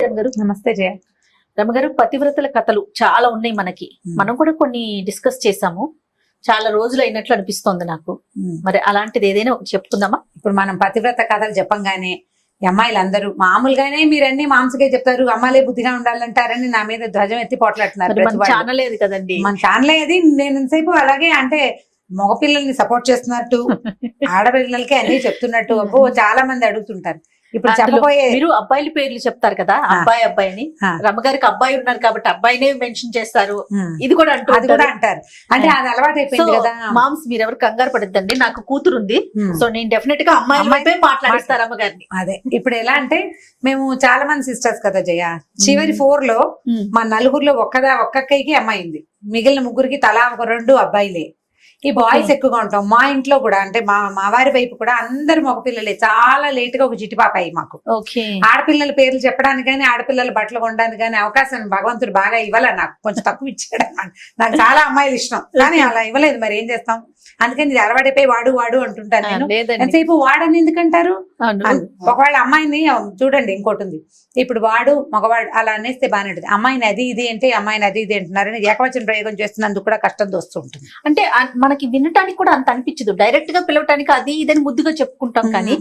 రమగారు. నమస్తే జయ. రమగారు, పతివ్రతల కథలు చాలా ఉన్నాయి మనకి. మనం కూడా కొన్ని డిస్కస్ చేసాము. చాలా రోజులు అయినట్లు అనిపిస్తోంది నాకు. మరి అలాంటిది ఏదైనా చెప్తుందామా? ఇప్పుడు మనం పతివ్రత కథలు చెప్పంగానే అమ్మాయిలందరూ మామూలుగానే మీరన్నీ మాంసకే చెప్తారు, అమ్మాయిలే బుద్ధిగా ఉండాలంటారని నా మీద ధ్వజం ఎత్తి పోట్లాడుతున్నారు. మన ఛానల్ ఏది కదండి, మన ఛానల్ అది. నేను ఎంతసేపు అలాగే అంటే మగపిల్లల్ని సపోర్ట్ చేస్తున్నట్టు ఆడపిల్లలకి అన్ని చెప్తున్నట్టు అబ్బో చాలా మంది అడుగుతుంటారు. ఇప్పుడు చెప్పబోయే మీరు అబ్బాయిల పేర్లు చెప్తారు కదా, అబ్బాయి అని. రమగారికి అబ్బాయి ఉన్నారు కాబట్టి అబ్బాయినే మెన్షన్ చేస్తారు. ఇది కూడా అంటారు. అంటే అది అలవాటు అయిపోయింది కదా. మామ్స్ మీరు ఎవరు కంగారు పడద్దండి, నాకు కూతురు ఉంది. సో నేను డెఫినెట్ గా అమ్మాయి మాట్లాడిస్తారు అమ్మగారిని. అదే ఇప్పుడు ఎలా అంటే మేము చాలా మంది సిస్టర్స్ కదా జయ. చివరి 4 లో మా నలుగురిలో ఒక్కక్కకి అమ్మాయి ఉంది. మిగిలిన ముగ్గురికి తలా ఒక 2 అబ్బాయిలే. ఈ బాయ్స్ ఎక్కువగా ఉంటాం. మా ఇంట్లో కూడా అంటే మా వారి వైపు కూడా అందరు మగపిల్లలే. చాలా లేట్ గా ఒక చిట్టి పాప అయ్యి మాకు. ఆడపిల్లల పేర్లు చెప్పడానికి కానీ ఆడపిల్లల బట్టలు కొనడానికి కానీ అవకాశం భగవంతుడు బాగా ఇవ్వాల. నాకు కొంచెం తక్కువ ఇచ్చాడు. నాకు చాలా అమ్మాయిలు ఇష్టం కానీ అలా ఇవ్వలేదు. మరి ఏం చేస్తాం, అందుకని ఇది అలవాటైపోయి వాడు అంటుంటాను నేను. ఎంతసేపు వాడని ఎందుకంటారు? ఒకవేళ అమ్మాయిని చూడండి, ఇంకోటి ఉంది. ఇప్పుడు వాడు మగవాడు అలా అనేస్తే బాగానే ఉంటుంది. అమ్మాయిని అది ఇది అంటే అమ్మాయిని అది ఇది అంటున్నారని ఏకవచన ప్రయోగం చేస్తున్నందుకు కూడా కష్టం వస్తూ ఉంటుంది. అంటే మనకి వినటానికి కూడా అంత అనిపించదు. డైరెక్ట్ గా పిలవటానికి అది ఇదని ముద్దుగా చెప్పుకుంటాం కానీ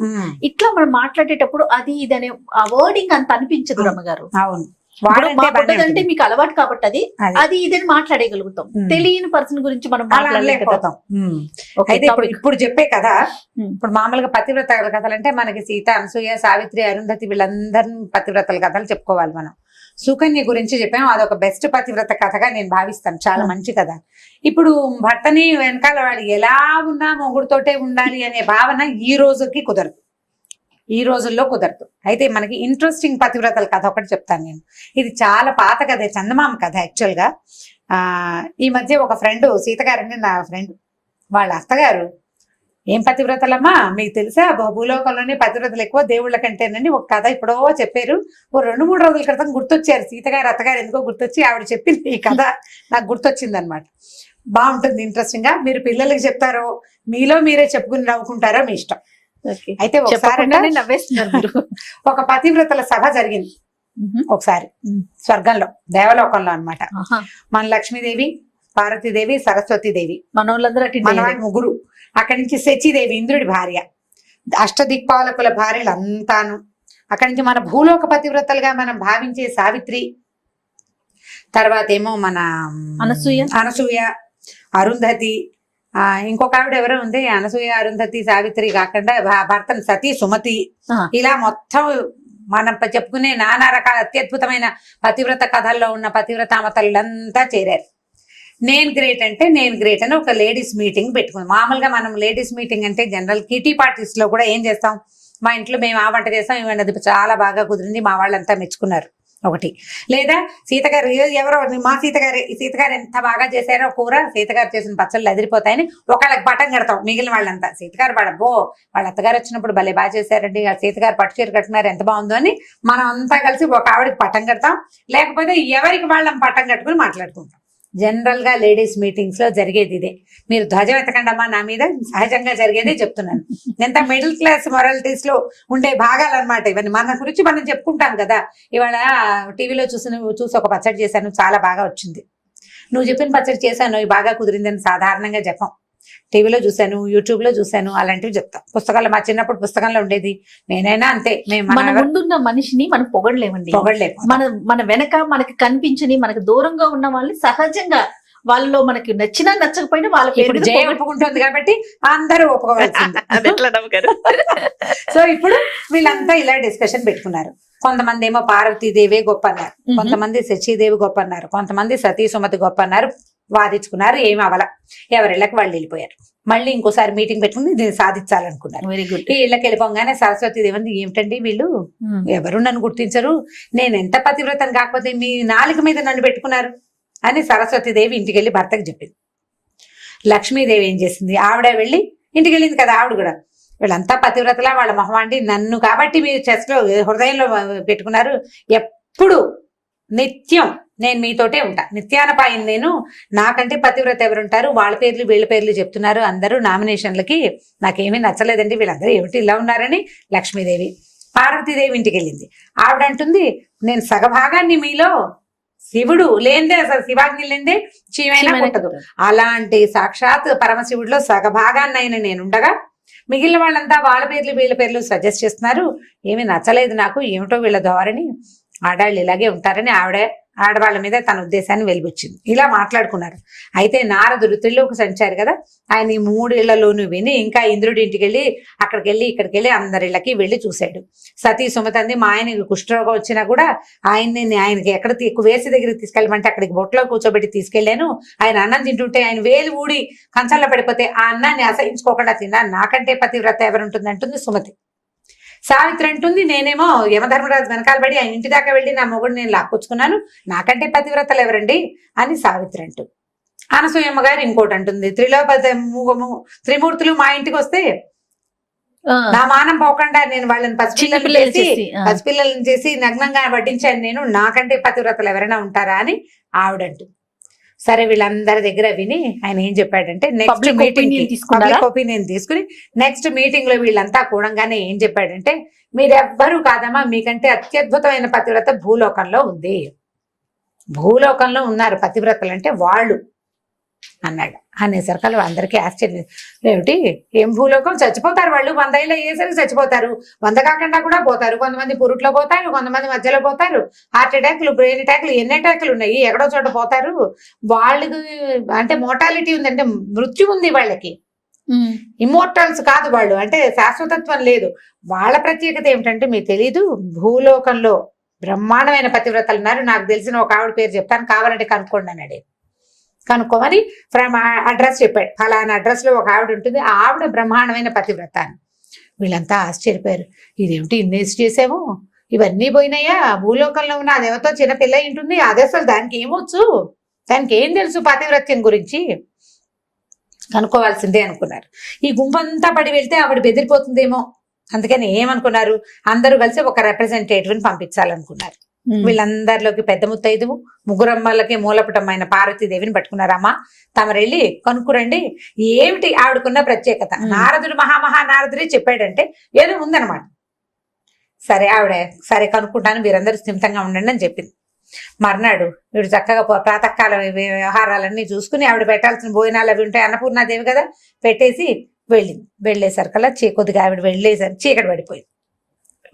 ఇట్లా మనం మాట్లాడేటప్పుడు అది ఇదనే ఆ వర్డింగ్ అంత అనిపించదు రమ్మగారు. అవును, అంటే మీకు అలవాటు కాబట్టి అది ఇదని మాట్లాడగలుగుతాం. తెలియని పర్సన్ గురించి మనం మాట్లాడలేకపోతాం. అయితే ఇప్పుడు చెప్పే కదా, ఇప్పుడు మామూలుగా పతివ్రతల కథలు అంటే మనకి సీత, అనసూయ, సావిత్రి, అరుంధతి వీళ్ళందరినీ పతివ్రతల కథలు చెప్పుకోవాలి. మనం సుకన్య గురించి చెప్పాము. అదొక బెస్ట్ పతివ్రత కథగా నేను భావిస్తాను. చాలా మంచి కథ. ఇప్పుడు భర్తని వెనకాల వాడు ఎలా ఉన్నా మొగుడుతోటే ఉండాలి అనే భావన ఈ రోజుల్లో కుదరదు. అయితే మనకి ఇంట్రెస్టింగ్ పతివ్రతల కథ ఒకటి చెప్తాను నేను. ఇది చాలా పాత కథ, చందమామ కథ. యాక్చువల్ గా ఈ మధ్య ఒక ఫ్రెండ్, సీత గారని నా ఫ్రెండ్, వాళ్ళ అత్తగారు ఏం పతివ్రతలమ్మా మీకు తెలుసా, భూలోకంలోనే పతివ్రతలు ఎక్కువ దేవుళ్ళ కంటేనని ఒక కథ ఇప్పుడో చెప్పారు. ఓ 2-3 రోజుల క్రితం గుర్తొచ్చారు సీతగారు, అత్తగారు ఎందుకో గుర్తొచ్చి ఆవిడ చెప్పింది ఈ కథ నాకు గుర్తొచ్చింది అనమాట. బాగుంటుంది, ఇంట్రెస్టింగ్ గా. మీరు పిల్లలకి చెప్తారో మీలో మీరే చెప్పుకుని నవ్వుకుంటారో మీ ఇష్టం. అయితే ఒకసారి ఒక పతివ్రతల సభ జరిగింది ఒకసారి స్వర్గంలో, దేవలోకంలో అన్నమాట. మన లక్ష్మీదేవి, పార్వతీదేవి, సరస్వతీదేవి, మన ముగ్గురు. అక్కడి నుంచి శచీదేవి, ఇంద్రుడి భార్య, అష్టదిక్పాలకుల భార్యలు అంతాను. అక్కడి నుంచి మన భూలోక పతివ్రతలుగా మనం భావించే సావిత్రి, తర్వాత ఏమో మన అనసూయ, అరుంధతి, ఇంకొక ఆవిడ ఎవరో ఉంది. అనసూయ, అరుంధతి, సావిత్రి కాకుండా భర్తను సతీ, సుమతి, ఇలా మొత్తం మనం చెప్పుకునే నానా రకాల అత్యద్భుతమైన పతివ్రత కథల్లో ఉన్న పతివ్రతామతలంతా చేరారు. నేను గ్రేట్ అని ఒక లేడీస్ మీటింగ్ పెట్టుకుంది. మామూలుగా మనం లేడీస్ మీటింగ్ అంటే జనరల్ కిటీ పార్టీస్ లో కూడా ఏం చేస్తాం, మా ఇంట్లో మేము ఆ వంట చేస్తాం, ఇవన్నీ చాలా బాగా కుదిరింది, మా వాళ్ళంతా మెచ్చుకున్నారు ఒకటి. లేదా సీతగారు ఎవరో మా సీతగారు ఎంత బాగా చేశారో కూర, సీతగారు చేసిన పచ్చళ్ళు అదిరిపోతాయని ఒకళ్ళకి పట్టం కడతాం. మిగిలిన వాళ్ళంతా సీతగారు వాళ్ళ అత్తగారు వచ్చినప్పుడు భలే బాగా చేశారండి, సీతగారు పట్టు చీర కట్టుకున్నారు ఎంత బాగుందో అని మనం అంతా కలిసి ఒక ఆవిడకి పట్టం కడతాం. లేకపోతే ఎవరికి వాళ్ళం పట్టం కట్టుకుని మాట్లాడుకుంటాం. జనరల్ గా లేడీస్ మీటింగ్స్ లో జరిగేది ఇదే. మీరు ధ్వజం ఎత్తకండమ్మా నా మీద, సహజంగా జరిగేదే చెప్తున్నాను. ఎంత మిడిల్ క్లాస్ మొరాలిటీస్ లో ఉండే భాగాలు అనమాట ఇవన్నీ. మన గురించి మనం చెప్పుకుంటాం కదా. ఇవాళ టీవీలో చూసి ఒక పచ్చడి చేశాను, చాలా బాగా వచ్చింది. నువ్వు చెప్పిన పచ్చడి చేశాను, బాగా కుదిరిందని సాధారణంగా చెప్పం. టీవీలో చూశాను, యూట్యూబ్ లో చూశాను, అలాంటివి చెప్తాం. పుస్తకాల్లో, మా చిన్నప్పుడు పుస్తకంలో ఉండేది. నేనైనా అంతే. మన ముందున్న మనిషిని మనం పొగడలేము. మన వెనక మనకి కనిపించని, మనకి దూరంగా ఉన్న వాళ్ళని సహజంగా వాళ్ళలో మనకి నచ్చినా నచ్చకపోయినా వాళ్ళ పేరు జయ ఒప్పుకుంటుంది కాబట్టి అందరూ ఒప్పుకోవాల్సింది. సో ఇప్పుడు వీళ్ళంతా ఇలా డిస్కషన్ పెట్టుకున్నారు. కొంతమంది ఏమో పార్వతీదేవి గొప్ప అన్నారు, కొంతమంది శచీదేవి గొప్ప అన్నారు, కొంతమంది సతీ సుమతి గొప్ప అన్నారు. వాదించుకున్నారు, ఏమి అవల, ఎవరిళ్ళకి వాళ్ళు వెళ్ళిపోయారు. మళ్ళీ ఇంకోసారి మీటింగ్ పెట్టుకుని దీన్ని సాధించాలనుకున్నారు. Very good. ఈ ఇళ్ళకి వెళ్ళిపోగానే సరస్వతీదేవి ఏమిటండి వీళ్ళు ఎవరు నన్ను గుర్తించరు, నేను ఎంత పతివ్రతను కాకపోతే మీ నాలుక మీద నన్ను పెట్టుకున్నారు అని సరస్వతీదేవి ఇంటికి వెళ్ళి భర్తకు చెప్పింది. లక్ష్మీదేవి ఏం చేసింది, ఆవిడ వెళ్ళి ఇంటికి వెళ్ళింది కదా ఆవిడ కూడా. వీళ్ళంతా పతివ్రతలా వాళ్ళ మొహమాండి, నన్ను కాబట్టి మీరు చెస్లో హృదయంలో పెట్టుకున్నారు, ఎప్పుడు నిత్యం నేను మీతోటే ఉంటా, నిత్యానపాయం నేను, నాకంటే పతివ్రత ఎవరుంటారు, వాళ్ళ పేర్లు వీళ్ళ పేర్లు చెప్తున్నారు అందరూ నామినేషన్లకి, నాకేమీ నచ్చలేదండి, వీళ్ళందరూ ఏమిటి ఇలా ఉన్నారని లక్ష్మీదేవి. పార్వతీదేవి ఇంటికి వెళ్ళింది. ఆవిడ అంటుంది, నేను సగభాగాన్ని మీలో, శివుడు లేనిదే అసలు శివాగ్ని లేనిదే చీమైనా పుట్టదు, అలాంటి సాక్షాత్ పరమశివుడిలో సగభాగాన్ని అయిన నేనుండగా మిగిలిన వాళ్ళంతా వాళ్ళ పేర్లు వీళ్ళ పేర్లు సజెస్ట్ చేస్తున్నారు. ఏమీ నచ్చలేదు నాకు, ఏమిటో వీళ్ళ ధోరణి, ఆడాళ్ళు ఇలాగే ఉంటారని ఆడవాళ్ళ మీద తన ఉద్దేశాన్ని వెలిబుచ్చింది. ఇలా మాట్లాడుకున్నారు. అయితే నారదుడు త్రిలోక సంచారి కదా, ఆయన ఈ 3 ఇళ్లలోనూ విని ఇంకా ఇంద్రుడి ఇంటికి వెళ్ళి ఇక్కడికి వెళ్ళి అందరిళ్ళకి వెళ్ళి చూశాడు. సతీ సుమతంది, మా ఆయనకి కుష్ఠరోగం వచ్చినా కూడా ఆయనకి ఎక్కడ వేసి దగ్గరికి తీసుకెళ్ళమంటే అక్కడికి బొట్లో కూర్చోబెట్టి తీసుకెళ్లాను. ఆయన అన్నం తింటుంటే ఆయన వేలు ఊడి కంచంలో పడిపోతే ఆ అన్నాన్ని అసహించుకోకుండా తిన్నా, నాకంటే పతివ్రత ఎవరుంటుంది అంటుంది సుమతి. సావిత్రి అంటుంది, నేనేమో యమధర్మరాజు వెనకాల పడి ఆయన ఇంటి దాకా వెళ్ళి నా మొగుడు నేను లాక్కొచ్చుకున్నాను, నాకంటే పతివ్రతలు ఎవరండి అని సావిత్రి అంటూ. అనసూయమ్మ గారు ఇంకోటి అంటుంది, త్రిమూర్తులు మా ఇంటికి వస్తే నా మానం పోకుండా నేను వాళ్ళని పసిపిల్లలను చేసి నగ్నంగా వడ్డించాను, నేను నాకంటే పతివ్రతలు ఎవరైనా ఉంటారా అని ఆవిడంటుంది. సరే వీళ్ళందరి దగ్గర విని ఆయన ఏం చెప్పాడంటే, నెక్స్ట్ మీటింగ్ పబ్లిక్ ఒపీనియన్ తీసుకుని నెక్స్ట్ మీటింగ్ లో వీళ్ళంతా కూడంగానే ఏం చెప్పాడంటే, మీరెవ్వరూ కాదమ్మా, మీకంటే అత్యద్భుతమైన పతివ్రత భూలోకంలో ఉంది, భూలోకంలో ఉన్నారు పతివ్రతలు అంటే వాళ్ళు అన్నాడు. అనేసరికి అందరికీ ఆశ్చర్యం, ఏమిటి ఏం భూలోకం, చచ్చిపోతారు వాళ్ళు, 100 ఏళ్ళు అయ్యేసరికి చచ్చిపోతారు, 100 కాకుండా కూడా పోతారు, కొంతమంది పురుట్లో పోతారు, కొంతమంది మధ్యలో పోతారు, హార్ట్ అటాక్లు, బ్రెయిన్ అటాక్లు, ఎన్ని అటాక్లు ఉన్నాయి, ఎక్కడో చోట పోతారు. వాళ్ళకి అంటే మోర్టాలిటీ ఉంది, అంటే మృత్యు ఉంది వాళ్ళకి, ఇమ్మోర్టల్స్ కాదు వాళ్ళు, అంటే శాశ్వతత్వం లేదు. వాళ్ళ ప్రత్యేకత ఏమిటంటే మీకు తెలీదు, భూలోకంలో బ్రహ్మాండమైన పతివ్రతలు ఉన్నారు. నాకు తెలిసిన ఒక ఆవిడ పేరు చెప్తాను, కావాలంటే కనుక్కోండి అన్నాడు. కనుక్కోమని ఫ్రమ్ అడ్రస్ చెప్పాడు. ఫలానా అడ్రస్ లో ఒక ఆవిడ ఉంటుంది, ఆవిడ బ్రహ్మాండమైన పతివ్రత అని. వీళ్ళంతా ఆశ్చర్యపోయారు, ఇదేమిటి ఇన్వెస్ట్ చేసాము, ఇవన్నీ పోయినాయా, భూలోకంలో ఉన్న అదేవతో చిన్న పిల్ల ఉంటుంది, అదే అసలు దానికి ఏమొచ్చు, దానికి ఏం తెలుసు పతివ్రత్యం గురించి, కనుక్కోవాల్సిందే అనుకున్నారు. ఈ గుంపంతా పడి వెళ్తే ఆవిడ బెదిరిపోతుందేమో, అందుకని ఏమనుకున్నారు, అందరూ కలిసి ఒక రిప్రజెంటేటివ్ని పంపించాలనుకున్నారు. వీళ్ళందరిలోకి పెద్ద ముత్తైదువు, ముగ్గురమ్మలకి మూలపుటమైన పార్వతీదేవిని పట్టుకున్నారమ్మా, తమరెళ్ళి కనుక్కురండి ఏమిటి ఆవిడకున్న ప్రత్యేకత. నారదుడు నారదుడే చెప్పాడంటే ఏదో ఉందన్నమాట. సరే ఆవిడ సరే కనుక్కుంటాను, మీరందరూ స్థిమితంగా ఉండండి అని చెప్పింది. మర్నాడు వీడు చక్కగా ప్రాతకాల వ్యవహారాలన్నీ చూసుకుని ఆవిడ పెట్టాల్సిన భోజనాలు అవి ఉంటాయి, అన్నపూర్ణాదేవి కదా, పెట్టేసి వెళ్ళింది. వెళ్ళేసరికల్లా కొద్దిగా ఆవిడ వెళ్ళేసరికి చీకటి పడిపోయింది.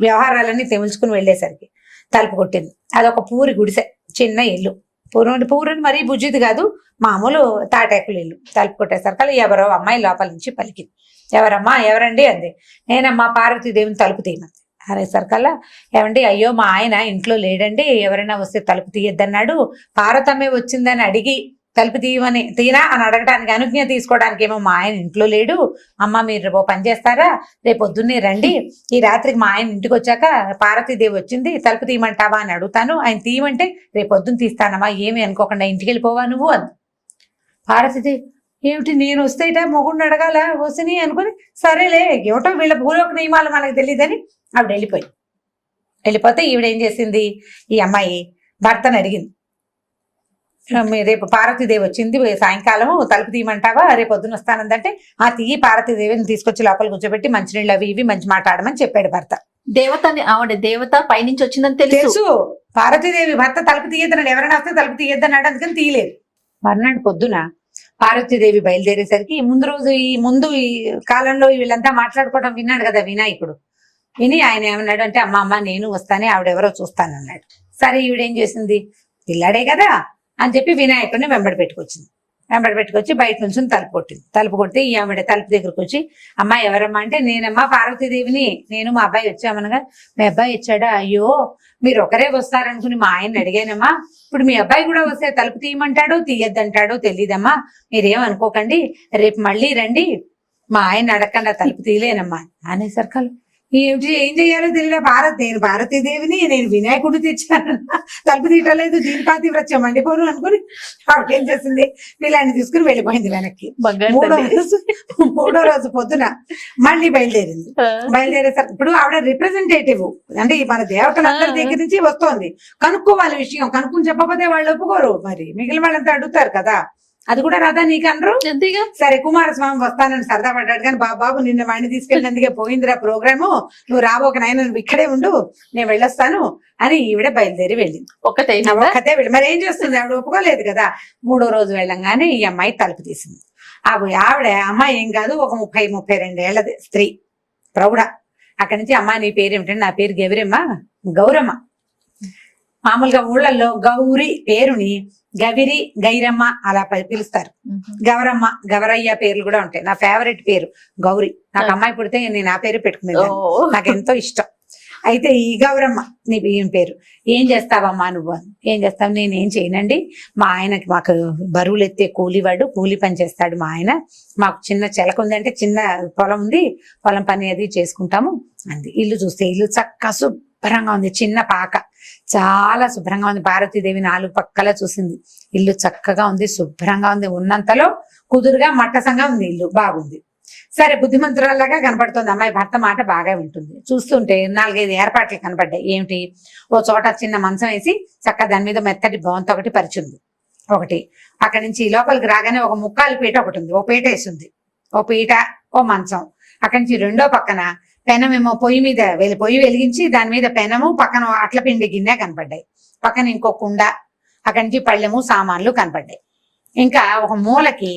వ్యవహారాలన్నీ తెముల్చుకుని వెళ్ళేసరికి తలుపు కొట్టింది. అదొక పూరి గుడిసె, చిన్న ఇల్లు, పూరని మరీ బుజ్జిది కాదు, మామూలు తాటాకులు ఇల్లు. తలుపు కొట్టేసరికి ఎవరో అమ్మాయి లోపల నుంచి పలికింది. ఎవరమ్మా, ఎవరండి అంది. నేనమ్మా పార్వతీదేవిని తలుపు తీయమంది. అనేసరికల్లా, ఏమండి అయ్యో మా ఆయన ఇంట్లో లేడండి, ఎవరైనా వస్తే తలుపు తీయద్దన్నాడు, పార్వతమ్మే వచ్చిందని అడిగి తలుపు తీయనా అని అడగడానికి అనుజ్ఞ తీసుకోవడానికి ఏమో మా ఆయన ఇంట్లో లేడు, అమ్మ మీరు రేపు పని చేస్తారా, రేపు పొద్దున్నే రండి, ఈ రాత్రికి మా ఆయన ఇంటికి వచ్చాక పార్వతీదేవి వచ్చింది తలుపు తీయమంటావా అని అడుగుతాను, ఆయన తీయమంటే రేపు పొద్దున్న తీస్తానమ్మా, ఏమి అనుకోకుండా ఇంటికి వెళ్ళిపోవా నువ్వు అంది. పార్వతీదేవి, ఏమిటి నేను వస్తేట మొగుడిని అడగాల వసిని అనుకుని, సరేలే ఏమిటో వీళ్ళ భూలోక నియమాలు మనకు తెలియదని ఆవిడ వెళ్ళిపోతే ఈవిడేం చేసింది, ఈ అమ్మాయి భర్తను అడిగింది, రేపు పార్వతీదేవి వచ్చింది సాయంకాలం తలుపు తీయమంటావా, రేపు పొద్దున వస్తానందంటే ఆ తీయి పార్వతీదేవిని తీసుకొచ్చి లోపల కూర్చోబెట్టి మంచినీళ్ళు అవి ఇవి మంచి మాట్లాడమని చెప్పాడు భర్త. ఆవిడ దేవత పైనుంచి వచ్చిందని తెలుసు. పార్వతీదేవి భర్త తలుపు తీయద్దన్నాడు, ఎవరైనా వస్తే తలుపు తీయద్దన్నాడు, అందుకని తీయలేదు. మర్నాడు పొద్దున పార్వతీదేవి బయలుదేరేసరికి ముందు ఈ కాలంలో వీళ్ళంతా మాట్లాడుకోవడం విన్నాడు కదా వినాయకుడు. విని ఆయన ఏమన్నాడు అంటే, అమ్మ నేను వస్తానే, ఆవిడెవరో చూస్తానన్నాడు. సరే ఈవిడేం చేసింది, పిల్లాడే కదా అని చెప్పి వినాయకుడిని వెంబడి పెట్టుకొచ్చి బయట నుంచి తలుపు కొట్టింది. తలుపు కొట్టి ఈ ఆవిడ తలుపు దగ్గరకు వచ్చి, అమ్మ ఎవరమ్మా అంటే, నేనమ్మా పార్వతీదేవిని, నేను మా అబ్బాయి వచ్చామనగా, మీ అబ్బాయి వచ్చాడా, అయ్యో మీరు ఒకరే వస్తారనుకుని మా ఆయన్ని అడిగానమ్మా, ఇప్పుడు మీ అబ్బాయి కూడా వస్తే తలుపు తీయమంటాడో తీయద్దంటాడో తెలియదమ్మా, మీరేమనుకోకండి, రేపు మళ్ళీ రండి, మా ఆయన అడగకుండా తలుపు తీయలేనమ్మా అనేసరికి, ఏమిటి ఏం చెయ్యాలో తెలియదు, నేను భారతీదేవిని, నేను వినాయకుడు తెచ్చానన్నా తలుపు తీయటలేదు, దీని పాతివ్రత్యం మండిపోను అనుకుని ఆవిడ ఏం చేసింది, వీళ్ళని తీసుకుని వెళ్ళిపోయింది వెనక్కి. మూడో రోజు పొద్దున మళ్ళీ బయలుదేరేసరికి ఇప్పుడు ఆవిడ రిప్రజెంటేటివ్, అంటే మన దేవతలందరి దగ్గర నుంచి వస్తోంది, కనుక్కోవాలి విషయం, కనుక్కుని చెప్పకపోతే వాళ్ళు ఒప్పుకోరు, మరి మిగిలిన వాళ్ళంతా అడుగుతారు కదా. అది కూడా రాదా నీకు అనరు? అంతేగా. సరే కుమారస్వామి వస్తానని సరదా పడ్డాడు కానీ బాబు నిన్న వాడిని తీసుకెళ్ళినందుకే పోయిందిరా ప్రోగ్రాము, నువ్వు రాబోక నాయన నువ్వు ఇక్కడే ఉండు, నేను వెళ్ళొస్తాను అని ఈవిడ బయలుదేరి వెళ్ళింది. ఒక్కతే వెళ్ళి మరి ఏం చేస్తుంది, ఆవిడ ఒప్పుకోలేదు కదా. 3వ రోజు వెళ్ళంగానే ఈ అమ్మాయి తలుపు తీసింది. ఆవిడ అమ్మాయి ఏం కాదు, ఒక 30-32 ఏళ్ల స్త్రీ ప్రౌఢ. అక్కడి నుంచి అమ్మ నీ పేరు ఏమిటంటే, నా పేరు గౌరమ్మ. మామూలుగా ఊళ్ళల్లో గౌరి పేరుని గవిరి, గైరమ్మ అలా పిలుస్తారు. గౌరమ్మ, గవరయ్య పేర్లు కూడా ఉంటాయి. నా ఫేవరెట్ పేరు గౌరి. నాకు అమ్మాయి పుడితే నేను ఆ పేరు పెట్టుకునేది, నాకు ఎంతో ఇష్టం. అయితే ఈ గౌరమ్మ నీ బియ్యం పేరు. ఏం చేస్తావమ్మా నువ్వు? ఏం చేస్తావు? నేనేం చేయనండి, మా ఆయనకి మాకు బరువులు ఎత్తే కూలివాడు, కూలి పని చేస్తాడు మా ఆయన. మాకు చిన్న చెలక ఉంది, అంటే చిన్న పొలం ఉంది, పొలం పని అది చేసుకుంటాము అంది. ఇల్లు చూస్తే ఇల్లు చక్కగా శుభ్రంగా ఉంది, చిన్న పాక, చాలా శుభ్రంగా ఉంది. పార్వతీదేవి 4 పక్కల చూసింది. ఇల్లు చక్కగా ఉంది, శుభ్రంగా ఉంది, ఉన్నంతలో కుదురుగా మట్టసంగా ఉంది, ఇల్లు బాగుంది. సరే బుద్ధిమంతురాల్లాగా కనపడుతుంది అమ్మాయి. భర్త మాట బాగా వింటుంది. చూస్తుంటే 4-5 ఏర్పాట్లు కనపడ్డాయి. ఏమిటి? ఓ చోట చిన్న మంచం వేసి చక్కగా దాని మీద మెత్తటి బొంత ఒకటి పరిచింది. ఒకటి అక్కడి నుంచి లోపలికి రాగానే ఒక ముక్కాలు పీట ఒకటి ఉంది, ఓ పీట వేసింది. ఓ పీట, ఓ మంచం. అక్కడి నుంచి రెండో పక్కన పెనమేమో పొయ్యి మీద పొయ్యి వెలిగించి దాని మీద పెనము, పక్కన అట్ల పిండి గిన్నె కనపడ్డాయి. పక్కన ఇంకో కుండ, అక్కడి నుంచి పళ్ళెము సామాన్లు కనపడ్డాయి. ఇంకా ఒక మూలకి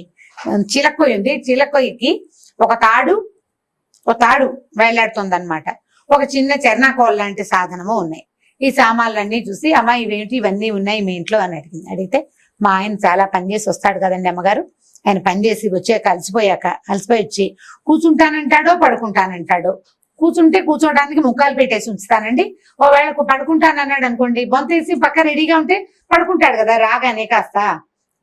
చిలక్కొయ్యి ఉంది. చిలక్కొయ్యికి ఒక తాడు వేలాడుతుంది అనమాట. ఒక చిన్న చెర్నాకోల్ లాంటి సాధనము ఉన్నాయి. ఈ సామాన్లన్నీ చూసి అమ్మ ఇవేంటి, ఇవన్నీ ఉన్నాయి మీ ఇంట్లో అని అడిగింది. అడిగితే మా ఆయన చాలా పనిచేసి వస్తాడు కదండి అమ్మగారు, ఆయన పనిచేసి వచ్చాక అలసిపోయి వచ్చి కూర్చుంటానంటాడో పడుకుంటానంటాడో. కూర్చుంటే కూర్చోడానికి ముక్కాలు పెట్టేసి ఉంచుతానండి. ఒకవేళ పడుకుంటానన్నాడు అనుకోండి, బొంతేసి పక్క రెడీగా ఉంటే పడుకుంటాడు కదా రాగానే. కాస్త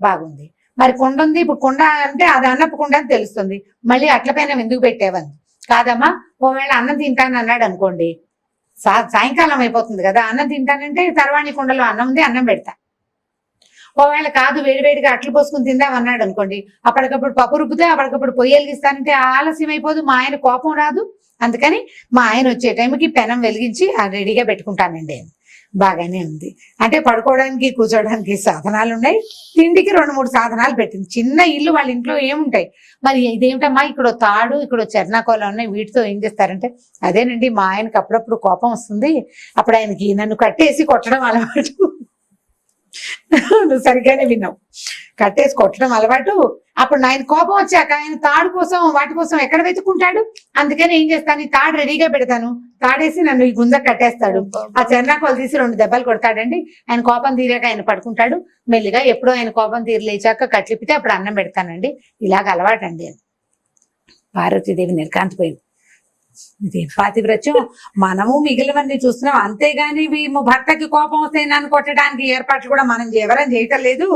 బాగుంది. మరి కుండ ఉంది, ఇప్పుడు కుండ అంటే అది అన్నపు కుండ అని తెలుస్తుంది. మళ్ళీ అట్ల పైన ఎందుకు పెట్టేవని. కాదమ్మా, ఒకవేళ అన్నం తింటాను అన్నాడు అనుకోండి, సాయంకాలం అయిపోతుంది కదా, అన్నం తింటానంటే తర్వాణి కుండలో అన్నం ఉంది, అన్నం పెడతా. ఒకవేళ కాదు వేడివేడిగా అట్లు పోసుకుని తిందాం అన్నాడు అనుకోండి, అప్పటికప్పుడు పప్పు రుబ్బితే అప్పటికప్పుడు పొయ్యి వెలిగిస్తానంటే ఆలస్యం అయిపోదు, మా ఆయన కోపం రాదు. అందుకని మా ఆయన వచ్చే టైంకి పెనం వెలిగించి రెడీగా పెట్టుకుంటానండి. బాగానే ఉంది. అంటే పడుకోవడానికి కూర్చోడానికి సాధనాలు ఉన్నాయి, తిండికి 2-3 సాధనాలు పెట్టింది. చిన్న ఇల్లు, వాళ్ళ ఇంట్లో ఏముంటాయి. మరి ఇదేమిటమ్మా, ఇక్కడ తాడు, ఇక్కడ చెర్నాకోలు ఉన్నాయి, వీటితో ఏం చేస్తారంటే, అదేనండి మా ఆయనకి అప్పుడప్పుడు కోపం వస్తుంది, అప్పుడు ఆయనకి నన్ను కట్టేసి కొట్టడం అలవాటు. నువ్వు సరిగ్గానే విన్నావు, కట్టేసి కొట్టడం అలవాటు. అప్పుడు ఆయన కోపం వచ్చాక ఆయన తాడు కోసం వాటి కోసం ఎక్కడ వెతుక్కుంటాడు. అందుకని ఏం చేస్తాను, ఈ తాడు రెడీగా పెడతాను, తాడేసి నన్ను ఈ గుంజ కట్టేస్తాడు. ఆ చెర్నాకోలు తీసి 2 దెబ్బలు కొడతాడండి. ఆయన కోపం తీరాక ఆయన పడుకుంటాడు. మెల్లిగా ఎప్పుడో ఆయన కోపం తీరలేచాక కట్లిపితే అప్పుడు అన్నం పెడతానండి. ఇలాగ అలవాటండి అని. పార్వతీదేవి నిర్కాంతిపోయింది. ఇది పాతివ్రత్యం. మనము మిగిలినవన్నీ చూస్తున్నాం, అంతేగాని భర్తకి కోపం వస్తే నన్ను కొట్టడానికి ఏర్పాట్లు కూడా మనం ఎవరైనా చేయటం లేదు.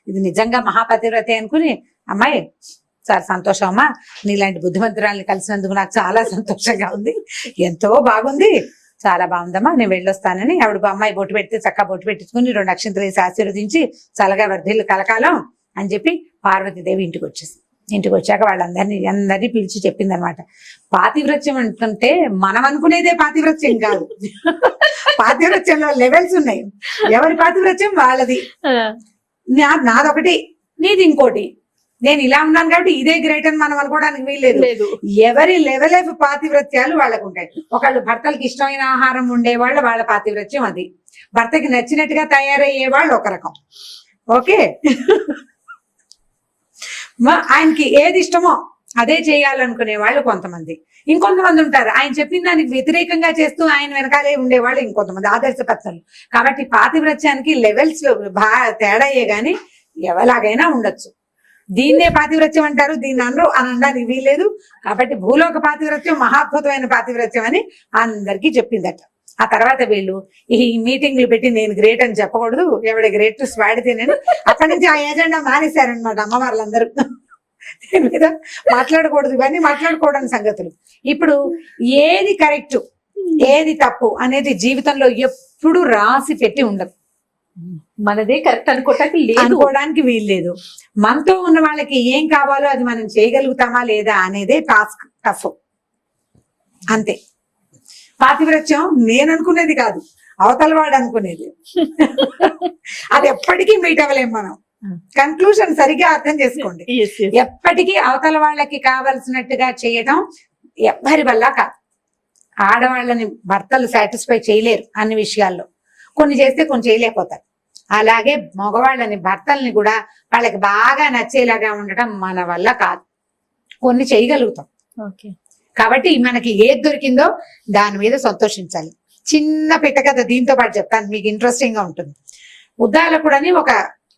ఇది నిజంగా మహాపతివ్రతే అనుకుని, అమ్మాయి చాలా సంతోషం అమ్మా, నీలాంటి బుద్ధిమంతురాల్ని కలిసినందుకు నాకు చాలా సంతోషంగా ఉంది, ఎంతో బాగుంది, చాలా బాగుందమ్మా, నేను వెళ్ళొస్తానని ఆవిడ అమ్మాయి బొట్టు పెడితే చక్కగా బొట్టు పెట్టించుకుని 2 అక్షంతలు వేసి ఆశీర్వదించి చల్లగా వర్ధిల్లు కలకాలం అని చెప్పి పార్వతీదేవి ఇంటికి వచ్చేసింది. ఇంటికి వచ్చాక అందరినీ పిలిచి చెప్పింది అనమాట. పాతివ్రత్యం అంటుంటే మనం అనుకునేదే పాతివ్రత్యం కాదు, పాతివ్రత్యంలో లెవెల్స్ ఉన్నాయి. ఎవరి పాతివ్రత్యం వాళ్ళది. నాదొకటి, నీది ఇంకోటి. నేను ఇలా ఉన్నాను కాబట్టి ఇదే గ్రేట్ అని మనం అనుకోవడానికి వీల్లేదు. ఎవరి లెవెల్ ఆఫ్ పాతివ్రత్యాలు వాళ్ళకు ఉంటాయి. ఒకళ్ళు భర్తలకు ఇష్టమైన ఆహారం ఉండేవాళ్ళు, వాళ్ళ పాతివ్రత్యం అది. భర్తకి నచ్చినట్టుగా తయారయ్యే వాళ్ళు ఒక రకం. ఓకే, ఆయనకి ఏది ఇష్టమో అదే చేయాలనుకునే వాళ్ళు కొంతమంది. ఇంకొంతమంది ఉంటారు ఆయన చెప్పిన దానికి వ్యతిరేకంగా చేస్తూ ఆయన వెనకాలే ఉండేవాళ్ళు ఇంకొంతమంది, ఆదర్శపత్రులు. కాబట్టి పాతివ్రత్యానికి లెవెల్స్ తేడాయే గాని ఎవలాగైనా ఉండొచ్చు. దీన్నే పాతివ్రత్యం అంటారు, దీన్ని అనరు అని అనడానికి వీల్లేదు. కాబట్టి భూలోక పాతివ్రత్యం మహాద్భుతమైన పాతివ్రత్యం అని అందరికీ చెప్పిందట. ఆ తర్వాత వీళ్ళు ఈ మీటింగ్లు పెట్టి నేను గ్రేట్ అని చెప్పకూడదు, ఎవడ గ్రేట్ స్వాడితేనని అక్కడి నుంచి ఆ ఏజెండా మానేశారనమాట అమ్మవార్లందరూ. దీని మీద మాట్లాడకూడదు, ఇవన్నీ మాట్లాడుకోవడానికి సంగతులు. ఇప్పుడు ఏది కరెక్ట్ ఏది తప్పు అనేది జీవితంలో ఎప్పుడు రాసి పెట్టి ఉండదు. మనదే కరెక్ట్ అనుకోవడానికి వీల్లేదు. మనతో ఉన్న వాళ్ళకి ఏం కావాలో అది మనం చేయగలుగుతామా లేదా అనేదే టాస్క్, టఫ్, అంతే. పాతివ్రత్యం నేను అనుకునేది కాదు, అవతల వాడు అనుకునేది. అది ఎప్పటికీ మీట్ అవ్వలేం మనం. కన్క్లూషన్ సరిగ్గా అర్థం చేసుకోండి. ఎప్పటికీ అవతల వాళ్ళకి కావలసినట్టుగా చేయడం ఎవ్వరి వల్ల కాదు. ఆడవాళ్ళని భర్తలు సాటిస్ఫై చేయలేరు అన్ని విషయాల్లో. కొన్ని చేస్తే కొన్ని చేయలేకపోతారు. అలాగే మగవాళ్ళని భర్తల్ని కూడా వాళ్ళకి బాగా నచ్చేలాగా ఉండటం మన వల్ల కాదు. కొన్ని చేయగలుగుతాం. కాబట్టి మనకి ఏది దొరికిందో దాని మీద సంతోషించాలి. చిన్న పిట్ట కథ దీంతో పాటు చెప్తాను, మీకు ఇంట్రెస్టింగ్ గా ఉంటుంది. ఉద్దాలకుడు అని ఒక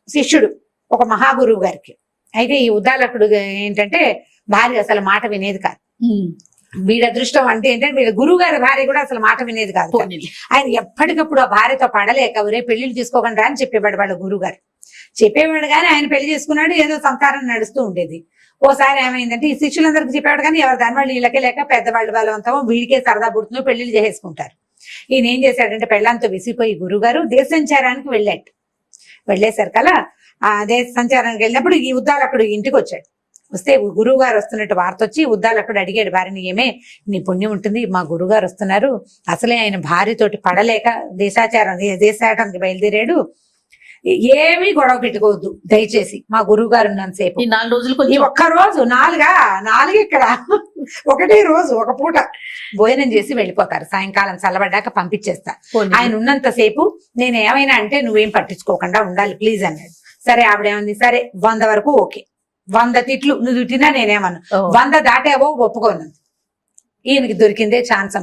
శిష్యుడు ఒక మహాగురువు గారికి. అయితే ఈ ఉద్దాలకుడు ఏంటంటే భార్య అసలు మాట వినేది కాదు. వీడి అదృష్టం అంటే ఏంటంటే వీడి గురువు గారి భార్య కూడా అసలు మాట వినేది కాదు. ఆయన ఎప్పటికప్పుడు ఆ భార్యతో పడలేక ఒరే పెళ్లిళ్ళు తీసుకోకుండా అని చెప్పేవాడు వాళ్ళ గురువు గారు. చెప్పేవాడు కానీ ఆయన పెళ్లి చేసుకున్నాడు, ఏదో సంసారం నడుస్తూ ఉండేది. ఓసారి ఏమైందంటే ఈ శిష్యులందరికీ చెప్పేవాడు కానీ ఎవరు దాని వాళ్ళు వీళ్ళకే లేక పెద్దవాళ్ళు బలవంతం వీడికే సరదా పుడుతుందో పెళ్లిళ్ళు చేసేసుకుంటారు. ఈయన ఏం చేశాడంటే పెళ్ళంతో విసిపోయి గురుగారు దేశ సంచారానికి వెళ్ళేసరి కల్లా ఆ దేశ సంచారానికి వెళ్ళినప్పుడు ఈ ఉద్దాలకుడు ఇంటికి వచ్చాడు. వస్తే గురువు గారు వస్తున్నట్టు వార్త వచ్చి ఉద్దాలకుడు అడిగాడు భార్యని, ఏమే నీ పుణ్యం ఉంటుంది, మా గురువు గారు వస్తున్నారు, అసలే ఆయన భార్యతోటి పడలేక దేశాటానికి బయలుదేరాడు, ఏమీ గొడవ పెట్టుకోవద్దు దయచేసి, మా గురువు గారు ఉన్నంతసేపు 4 రోజులు ఈ ఒక్క రోజు 4 ఇక్కడ ఒకటే రోజు ఒక పూట భోజనం చేసి వెళ్ళిపోతారు. సాయంకాలం చల్లబడ్డాక పంపించేస్తా, ఆయన ఉన్నంతసేపు నేను ఏమైనా అంటే నువ్వేం పట్టించుకోకుండా ఉండాలి ప్లీజ్ అన్నాడు. సరే ఆవిడేమంది, సరే 100 వరకు ఓకే, 100 తిట్లు నువ్వు తిట్టినా నేనేమన్నా, 100 దాటేవో ఒప్పుకోను. ఈయనకి దొరికిందే ఛాన్స్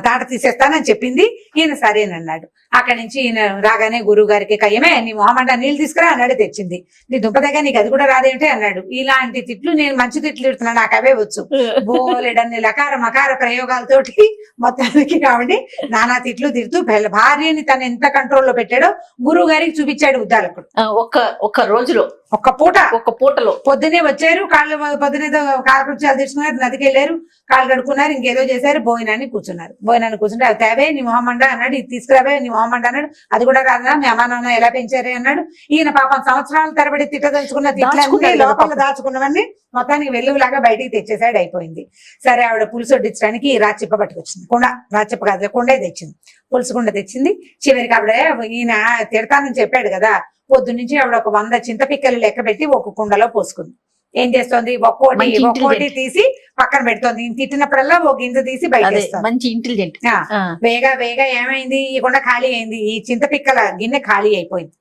తాట తీసేస్తానని చెప్పింది. ఈయన సరేనన్నాడు. అక్కడి నుంచి ఈయన రాగానే గురువు గారికి కయ్యమే నీ మొహమంట నీళ్ళు తీసుకురా అన్నాడు. తెచ్చింది. నీ దుంపదగా నీకు అది కూడా రాదేంటి అన్నాడు. ఇలాంటి తిట్లు నేను మంచి తిట్లు తిడుతున్నాను, నాకు అవే వచ్చు. బోలెడన్ని లకార మకార ప్రయోగాలతోటి మొత్తానికి కాబట్టి నానా తిట్లు తిడుతూ భార్యని తను ఎంత కంట్రోల్లో పెట్టాడో గురువు గారికి చూపించాడు ఉద్దాలకుడు. ఒక్క రోజులో ఒక్క పూటలో పొద్దునే వచ్చారు, పొద్దునే కాలకృత్యాలు తెచ్చుకున్నారు, నదికి వెళ్ళారు, కాళ్ళు కడుక్కున్నారు, ఇంకేదో చేశారు, భోజనాన్ని కూర్చుంటే అది తేవే నీ మొహమండ అన్నాడు, ఇది తీసుకురావే నీ మొహమండ అన్నాడు, అది కూడా రాదా మీ అమ్మా నాన్న ఎలా పెంచారే అన్నాడు. ఈయన పాపం సంవత్సరాల తరబడి తిట్టదలుచుకున్న తిట్లన్నీ లోపల దాచుకున్నవన్నీ మొత్తానికి వెలుగులాగా బయటికి తెచ్చేసాడు. అయిపోయింది. సరే ఆవిడ పులుసు వడ్డించడానికి రాచిప్ప పట్టుకొచ్చింది. రాచిప్ప కాదు కొండే తెచ్చింది, పులుసు కుండ తెచ్చింది. చివరికి ఆవిడ ఈయన తిడతానని చెప్పాడు కదా, పొద్దు నుంచి ఆవిడ ఒక 100 చింతపిక్కలు లెక్క పెట్టి ఒక కుండలో పోసుకుంది. ఏం చేస్తోంది, ఒక్కోటి తీసి పక్కన పెడుతోంది. తిట్టినప్పుడల్లా ఒక గింజ తీసి బయట మంచి ఇంటెలిజెంట్. వేగా ఏమైంది, ఈ కుండ ఖాళీ అయింది, ఈ చింతపిక్కల గిన్నె ఖాళీ అయిపోయింది.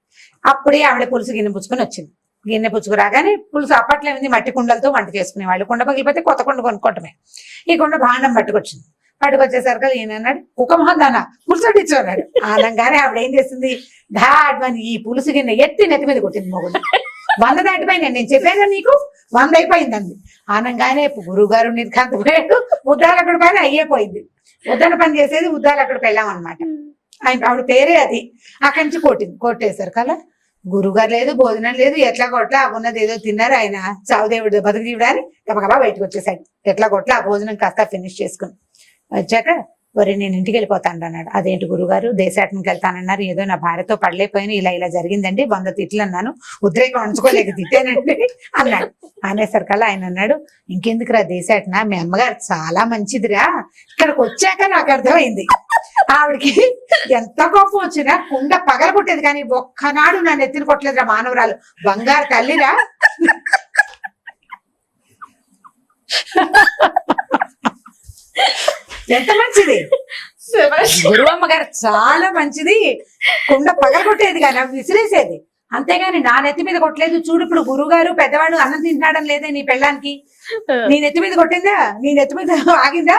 అప్పుడే ఆవిడ పులుసు గిన్నె పుచ్చుకొని వచ్చింది. గిన్నె పుచ్చుకు రాగానే పులుసు అప్పట్లో ఏమైంది మట్టి కుండలతో వంట చేసుకునే వాళ్ళు, కుండ పగిలిపోతే కొత్త కుండ కొనుక్కోవటమే. ఈ కుండ భాండం పట్టుకొచ్చింది. పట్టుకొచ్చేసరికి ఈయన అన్నాడు, కుక్క మొహందానా పులుసు వడ్డించు అన్నాడు. అనగానే ఆవిడ ఏం చేసింది, ధాడ్మని ఈ పులుసు గిన్నె ఎత్తి నెత్తి మీద కొట్టింది. మొగుడు 100 దాటిపోయింది, నేను చెప్పాను నీకు 100 అయిపోయిందండి. అనగానే గురువు గారు నిర్ఘాంతపోయాడు. ఉద్దాలకుడి పని అయ్యేపోయింది. ఉద్దన పని చేసేది ఉద్దాలకుడికి వెళ్ళాం అనమాట. ఆవిడ పేరే అది. అక్కడి నుంచి కొట్టేశారు కదా. గురువుగారు లేదు, భోజనం లేదు, ఎట్లా కొట్లా ఉన్నది ఏదో తిన్నారు. ఆయన చావుదేవుడు బతుకు తీయడానికి గబగబా బయటకు వచ్చేసాడు. ఎట్లా కొట్లా ఆ భోజనం కాస్త ఫినిష్ చేసుకుని వచ్చాక, వరి నేను ఇంటికి వెళ్ళిపోతాను అన్నాడు. అదేంటి గురుగారు దేశాటనికి వెళ్తానన్నారు, ఏదో నా భార్యతో పడలేకపోయినా ఇలా జరిగిందండి, 100 తిట్లు అన్నాను, ఉద్రేకం ఉంచుకోలేక తిట్టానండి అన్నాడు. అనేసరికల్లా ఆయన అన్నాడు, ఇంకెందుకురా దేశాటన, మీ అమ్మగారు చాలా మంచిదిరా, ఇక్కడికి వచ్చాక నాకు అర్థమైంది ఆవిడకి ఎంత కోపం వచ్చినా కుండ పగల కొట్టేది కానీ ఒక్కనాడు నన్ను ఎత్తిన కొట్టలేదురా, మానవరాలు బంగారు తల్లిరా. ఎంత మంచిది గురువమ్మ గారు, చాలా మంచిది. కుండ పగలగొట్టేది కానీ అవి విసిరేసేది, అంతేగాని నా నెత్తి మీద కొట్టలేదు. చూడు ఇప్పుడు గురువు గారు పెద్దవాడు అన్నం తింటాడని లేదే నీ పెళ్ళానికి, నీ నెత్తి మీద కొట్టిందా, నీ నెత్తి మీద ఆగిందా,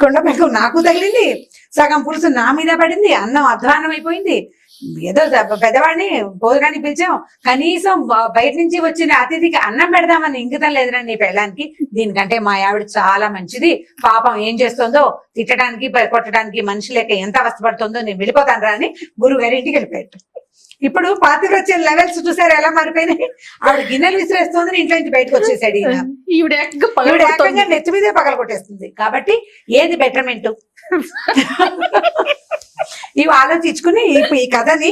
కుండ పెంకు నాకు తగిలింది, సగం పులుసు నా మీద పడింది, అన్నం అధ్వానం అయిపోయింది. ఏదో పెద్దవాడిని భోజనానికి పిలిచాం, కనీసం బయట నుంచి వచ్చిన అతిథికి అన్నం పెడదామని ఇంకితం లేదురా నీ పెళ్ళానికి. దీనికంటే మా ఆవిడ చాలా మంచిది, పాపం ఏం చేస్తుందో తిట్టడానికి కొట్టడానికి మనిషి లేక ఎంత అవస్థపడుతుందో, నేను వెళ్ళిపోతాను రా అని గురువు గారి ఇంటికి వెళ్ళిపోయాడు. ఇప్పుడు పాతివ్రత్యం లెవెల్స్ చూసారు ఎలా మారిపోయినాయి. ఆవిడ గిన్నెలు విసిరేస్తుంది, ఇంట్లో నుంచి బయటకు వచ్చేసాడు ఈయన. ఈవిడ ఏకంగా నెత్తి మీదే పగల కొట్టేస్తుంది. కాబట్టి ఏది బెటర్మెంట్ ఇవి ఆలోచించుకుని ఈ కథని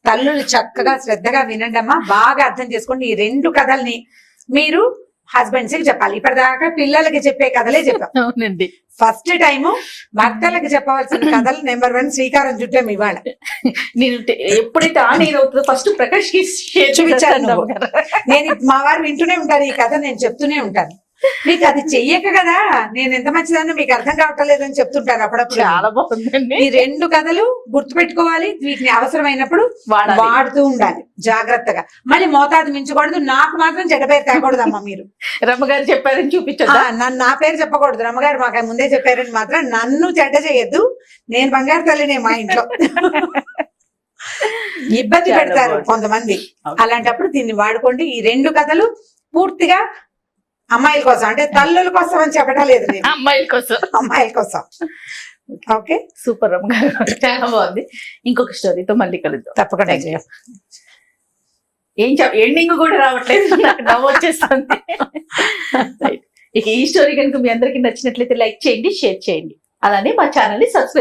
తల్లులు చక్కగా శ్రద్ధగా వినండి అమ్మా, బాగా అర్థం చేసుకోండి. ఈ 2 కథల్ని మీరు హస్బెండ్స్ కి చెప్పాలి. ఇప్పటిదాకా పిల్లలకి చెప్పే కథలే చెప్పాం. అవునండి. ఫస్ట్ టైము భర్తలకు చెప్పవలసిన కథలు నెంబర్ 1 శ్రీకారం చుట్టాం ఇవాళ. నేను ఎప్పుడైతే ఆన్ ఎయిర్ అవుతుందో ఫస్ట్ ప్రకాష్ కి షేర్ చూపించాను చేస్తాను నువ్వు. మా వారు వింటూనే ఉంటారు ఈ కథ, నేను చెప్తూనే ఉంటాను. మీకు అది చెయ్యక కదా నేను ఎంత మంచిదాన్ని మీకు అర్థం కావటం లేదని చెప్తుంటారు అప్పుడప్పుడు. చాలా బాగుందండి. ఈ 2 కథలు గుర్తుపెట్టుకోవాలి, వీటిని అవసరమైనప్పుడు వాడాలి. వాడుతూ ఉండాలి జాగ్రత్తగా. మళ్ళీ మోతాదు మించకూడదు. నాకు మాత్రం చెడ్డ పేరు తేకూడదమ్మా మీరు. రమ్మగారు చెప్పారని చూపించదా? నన్ను నా పేరు చెప్పకూడదు. రమ్మగారు మాకు ముందే చెప్పారని మాత్రం నన్ను చెడ్డ చేయొద్దు. నేను బంగారు తల్లినే మా ఇంట్లో. ఇబ్బంది చాలా పెడతారు బాగుంది. కొంతమంది. Okay. అలాంటప్పుడు దీన్ని వాడుకోండి. ఈ 2 కథలు పూర్తిగా అమ్మాయిల కోసం, అంటే తల్లుల కోసం అని చెప్పడం లేదు నేను, అమ్మాయిల కోసం. అమ్మాయిల కోసం. ఓకే, సూపర్ రమ్మగారు, చాలా బాగుంది. ఇంకొక స్టోరీతో మళ్ళీ కలుద్దాం. తప్పకుండా Thank you. ఎండింగ్ కూడా రావట్లేదు, నాకు నవ్వు వచ్చేస్తుంది. Right. ఇక ఈ స్టోరీ కనుక మీ అందరికి నచ్చినట్లయితే లైక్ చేయండి, షేర్ చేయండి, అలానే మా ఛానల్ ని సబ్స్క్రైబ్